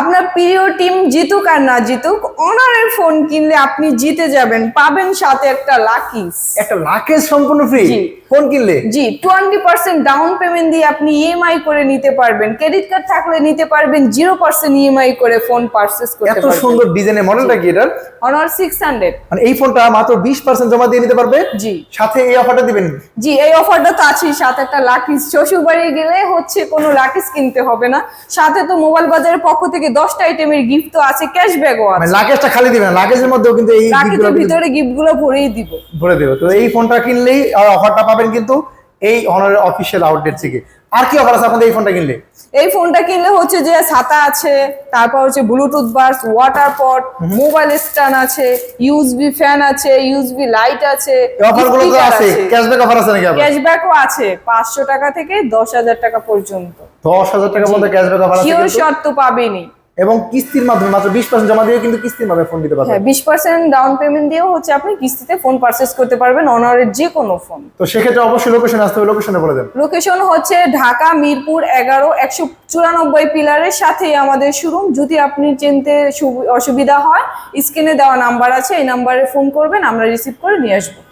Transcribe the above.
আপনার প্রিয় টিম জিতুক আর না জিতুক, অনারের ফোন কিনলে আপনি জিতে যাবেন, পাবেন সাথে একটা লাকিস। একটা লাকেজ সম্পূর্ণ ফ্রি জি। ফোন কিনলে? জি, 20% ডাউন পেমেন্ট দিয়ে আপনি ইএমআই করে নিতে পারবেন, ক্রেডিট কার্ড থাকলে নিতে পারবেন 0% ইএমআই করে ফোন পারচেজ করতে এত পারবেন। সুন্দর ডিজাইনের মডেলটা কি এটার? অনার 600। মানে এই ফোনটা মাত্র 20% জমা দিয়ে নিতে পারবে? জি। সাথে এই অফারটা দিবেন? জি, এই অফারটা তো আছেই, সাথে একটা লাকিস। শ্বশুরবাড়ি গেলে হচ্ছে কোনো লাকিস কিনতে হবে না, সাথে তো মোবাইল বাজারের পক্ষ থেকে 10টা আইটেমের গিফট তো আছে, ক্যাশব্যাকও মানে আছে। লাকেজটা খালি দিবেন না, লাকেজের মধ্যেও কিন্তু এই লাকিসের ভিতরে গিফটগুলো ভরেই দিব। ভরে দেবে। তো এই ফোনটা কিনলেই অফারটা পাবেন কিন্তু এই অনারের অফিসিয়াল আউটলেট থেকে। আর কি অফার আছে আপনাদের এই ফোনটা কিনলে? এই ফোনটা কিনলে হচ্ছে যে ছাতা আছে, তারপর হচ্ছে ব্লুটুথ বাডস, ওয়াটার পট, মোবাইল স্ট্যান্ড আছে, ইউএসবি ফ্যান আছে, ইউএসবি লাইট আছে, এই অফারগুলো তো স্পিকার আছে, ক্যাশব্যাক অফার আছে নাকি আবার? ক্যাশব্যাকও আছে 500 টাকা থেকে 10,000 টাকা পর্যন্ত। 10,000 টাকার মধ্যে ক্যাশব্যাক অফার আছে শিওর কিন্তু। শর্ট তো পাবেনই। এবং কিস্তির মাধ্যমে মাত্র 20% জমা দিয়ে কিন্তু কিস্তির মাধ্যমে ফোন দিতে পারবেন। হ্যাঁ, 20% ডাউন পেমেন্ট দিয়েও হচ্ছে আপনি কিস্তিতে ফোন পারচেজ করতে পারবেন, অনারের যে কোনো ফোন। তো সেক্ষেত্রে অবশ্যই লোকেশন আসতে হবে, লোকেশনে বলে দেন। লোকেশন হচ্ছে ঢাকা মিরপুর 11, 194 পিলারের সাথেই আমাদের শোরুম। যদি আপনি চিনতে অসুবিধা হয়, স্ক্রিনে দেওয়া নাম্বার আছে, এই নাম্বারে ফোন করবেন, আমরা রিসিভ করে নিয়ে আসবো।